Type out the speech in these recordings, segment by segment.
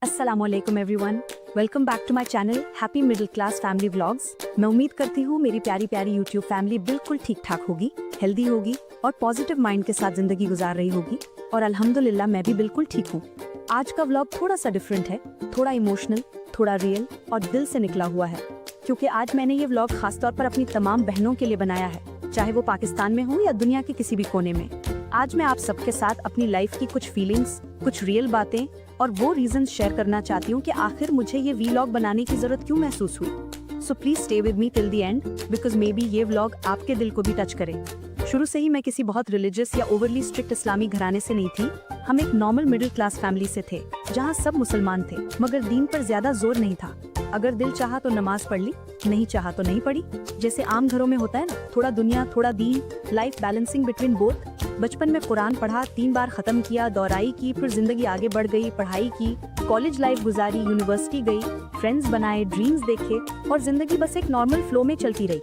अस्सलामुअलैकुम everyone, welcome back to my channel happy middle class family vlogs. मैं उम्मीद करती हूँ मेरी प्यारी प्यारी यूट्यूब फैमिली बिल्कुल ठीक ठाक होगी, हेल्दी होगी और पॉजिटिव माइंड के साथ जिंदगी गुजार रही होगी। और अल्हम्दुलिल्लाह मैं भी बिल्कुल ठीक हूँ। आज का व्लॉग थोड़ा सा डिफरेंट है, थोड़ा इमोशनल, थोड़ा रियल और दिल से निकला हुआ है, क्योंकि आज मैंने ये व्लॉग खासतौर पर अपनी तमाम बहनों के लिए बनाया है, चाहे वो पाकिस्तान में हो या दुनिया के किसी भी कोने में। आज मैं आप सबके साथ अपनी लाइफ की कुछ फीलिंग्स, कुछ रियल बातें और वो रीजंस शेयर करना चाहती हूँ कि आखिर मुझे ये व्लॉग बनाने की जरूरत क्यों महसूस हुई। So please stay with me till the end, because may be ये व्लॉग आपके दिल को भी टच करे। शुरू से ही मैं किसी बहुत रिलीजियस या ओवरली स्ट्रिक्ट इस्लामी घराने से नहीं थी। हम एक नॉर्मल मिडिल क्लास फैमिली से थे, जहाँ सब मुसलमान थे, मगर दीन पर ज्यादा जोर नहीं था। अगर दिल चाहा तो नमाज पढ़ ली, नहीं चाहा तो नहीं पढ़ी, जैसे आम घरों में होता है ना, थोड़ा दुनिया थोड़ा दीन, लाइफ बैलेंसिंग बिटवीन बोथ। बचपन में कुरान पढ़ा, 3 बार खत्म किया, दौराई की, फिर जिंदगी आगे बढ़ गई, पढ़ाई की, कॉलेज लाइफ गुजारी, यूनिवर्सिटी गई, फ्रेंड्स बनाए, ड्रीम्स देखे और जिंदगी बस एक नॉर्मल फ्लो में चलती रही।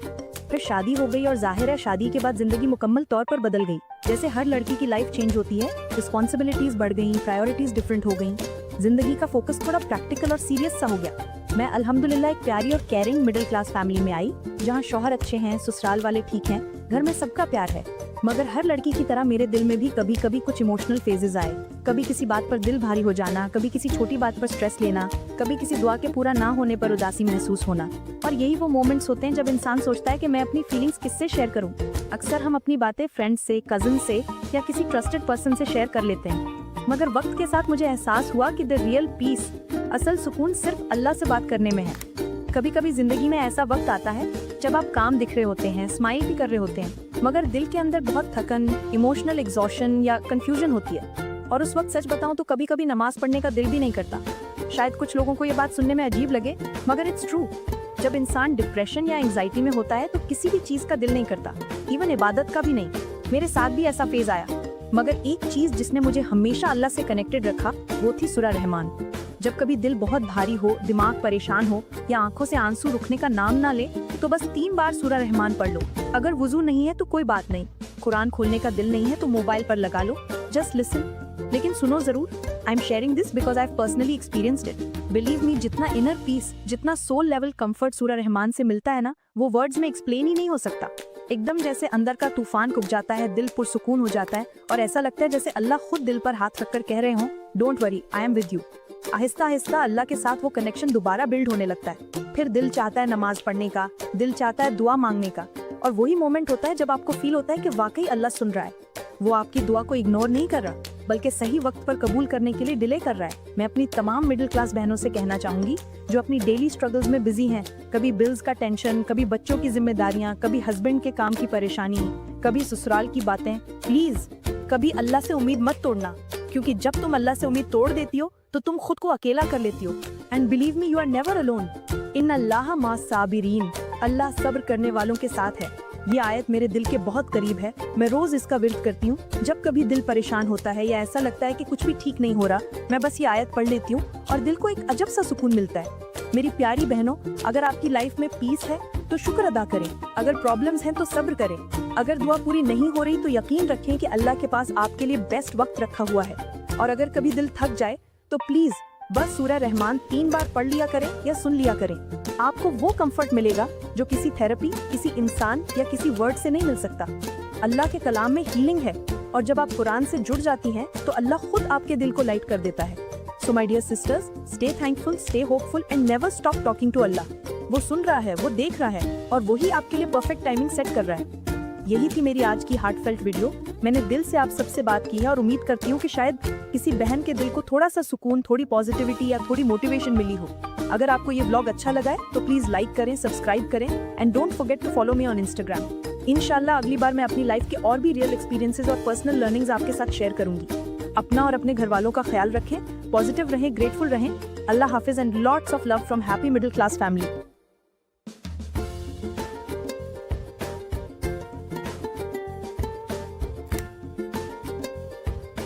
फिर शादी हो गई और जाहिर है शादी के बाद जिंदगी मुकम्मल तौर पर बदल गई। जैसे हर लड़की की लाइफ चेंज होती है, रिस्पॉन्सिबिलिटीज बढ़ गई, प्रायोरिटीज डिफरेंट हो गई, जिंदगी का फोकस थोड़ा प्रैक्टिकल और सीरियस सा हो गया। मैं अल्हम्दुलिल्लाह एक प्यारी और केयरिंग मिडिल क्लास फैमिली में आई, जहाँ शौहर अच्छे हैं, ससुराल वाले ठीक हैं, घर में सबका प्यार है। मगर हर लड़की की तरह मेरे दिल में भी कभी कभी कुछ इमोशनल फेजेस आए। कभी किसी बात पर दिल भारी हो जाना, कभी किसी छोटी बात पर स्ट्रेस लेना, कभी किसी दुआ के पूरा ना होने पर उदासी महसूस होना। और यही वो मोमेंट्स होते हैं जब इंसान सोचता है कि मैं अपनी फीलिंग्स किससे शेयर करूं। अक्सर हम अपनी बातें फ्रेंड्स से, कजिन से या किसी ट्रस्टेड पर्सन से शेयर कर लेते हैं, मगर वक्त के साथ मुझे एहसास हुआ कि द रियल पीस, असल सुकून सिर्फ अल्लाह से बात करने में है। कभी कभी जिंदगी में ऐसा वक्त आता है जब आप काम दिख रहे होते हैं, स्माइल भी कर रहे होते हैं, मगर दिल के अंदर बहुत थकन, इमोशनल एग्जॉशन या कंफ्यूजन होती है। और उस वक्त सच बताऊं तो कभी कभी नमाज पढ़ने का दिल भी नहीं करता। शायद कुछ लोगों को ये बात सुनने में अजीब लगे, मगर इट्स ट्रू। जब इंसान डिप्रेशन या एंजाइटी में होता है तो किसी भी चीज का दिल नहीं करता, इवन इबादत का भी नहीं। मेरे साथ भी ऐसा फेज आया, मगर एक चीज जिसने मुझे हमेशा अल्लाह से कनेक्टेड रखा वो थी सूरह रहमान। जब कभी दिल बहुत भारी हो, दिमाग परेशान हो या आंखों से आंसू रुकने का नाम ना ले, तो बस 3 बार सूरह रहमान पढ़ लो। अगर वुजू नहीं है तो कोई बात नहीं, कुरान खोलने का दिल नहीं है तो मोबाइल पर लगा लो, जस्ट लिसन। लेकिन सुनो जरूर, I am sharing this because I have personally experienced it. Believe me, जितना इनर पीस, जितना सोल लेवल कंफर्ट सूरह रहमान से मिलता है ना, वो वर्ड्स में एक्सप्लेन ही नहीं हो सकता। एकदम जैसे अंदर का तूफान रुक जाता है, दिल पुरसुकून हो जाता है और ऐसा लगता है जैसे अल्लाह खुद दिल पर हाथ रखकर कह रहे हों, don't worry, I am with you. Aahista Aahista अल्लाह के साथ वो कनेक्शन दोबारा बिल्ड होने लगता है। फिर दिल चाहता है नमाज पढ़ने का, दिल चाहता है दुआ मांगने का, और वही मोमेंट होता है जब आपको फील होता है कि वाकई अल्लाह सुन रहा है। वो आपकी दुआ को इग्नोर नहीं कर रहा, बल्कि सही वक्त पर कबूल करने के लिए डिले कर रहा है। मैं अपनी तमाम मिडिल क्लास बहनों से कहना चाहूंगी जो अपनी डेली स्ट्रगल्स में बिजी हैं, कभी बिल्स का टेंशन, कभी बच्चों की जिम्मेदारियां, कभी हस्बैंड के काम की परेशानी, कभी ससुराल की बातें, प्लीज कभी अल्लाह से उम्मीद मत तोड़ना, क्योंकि जब तुम अल्लाह से उम्मीद तोड़ देती हो तो तुम खुद को अकेला कर लेती हो। And believe me, you are never alone. इन्नल्लाह मा साबिरीन, अल्लाह सब्र करने वालों के साथ है। ये आयत मेरे दिल के बहुत करीब है। मैं रोज इसका विर्द करती हूँ। जब कभी दिल परेशान होता है या ऐसा लगता है कि कुछ भी ठीक नहीं हो रहा, मैं बस ये आयत पढ़ लेती हूँ और दिल को एक अजब सा सुकून मिलता है। मेरी प्यारी बहनों, अगर आपकी लाइफ में पीस है तो शुक्र अदा करें, अगर प्रॉब्लम्स हैं तो सब्र करें, अगर दुआ पूरी नहीं हो रही तो यकीन रखें कि अल्लाह के पास आपके लिए बेस्ट वक्त रखा हुआ है। और अगर कभी दिल थक जाए तो प्लीज बस सूरह रहमान 3 बार पढ़ लिया करें या सुन लिया करें। आपको वो कंफर्ट मिलेगा जो किसी थेरेपी, किसी इंसान या किसी वर्ड से नहीं मिल सकता। अल्लाह के कलाम में हीलिंग है, और जब आप कुरान से जुड़ जाती हैं तो अल्लाह खुद आपके दिल को लाइट कर देता है। So my dear sisters, stay thankful, stay hopeful and never stop talking to Allah. वो सुन रहा है, वो देख रहा है और वही आपके लिए परफेक्ट टाइमिंग सेट कर रहा है। यही थी मेरी आज की हार्टफेल्ट वीडियो। मैंने दिल से आप सबसे बात की है और उम्मीद करती हूँ कि शायद किसी बहन के दिल को थोड़ा सा सुकून, थोड़ी पॉजिटिविटी या थोड़ी मोटिवेशन मिली हो। अगर आपको ये व्लॉग अच्छा लगा है तो प्लीज लाइक करें, सब्सक्राइब करें and don't forget to follow me on Instagram. इंशाल्लाह अगली बार मैं अपनी लाइफ के और भी रियल एक्सपीरियंसेस और पर्सनल लर्निंग्स आपके साथ शेयर करूंगी। अपना और अपने घर वालों का ख्याल रखें, पॉजिटिव रहें, ग्रेटफुल रहें। अल्लाह हाफिज and lots of love from happy middle class family.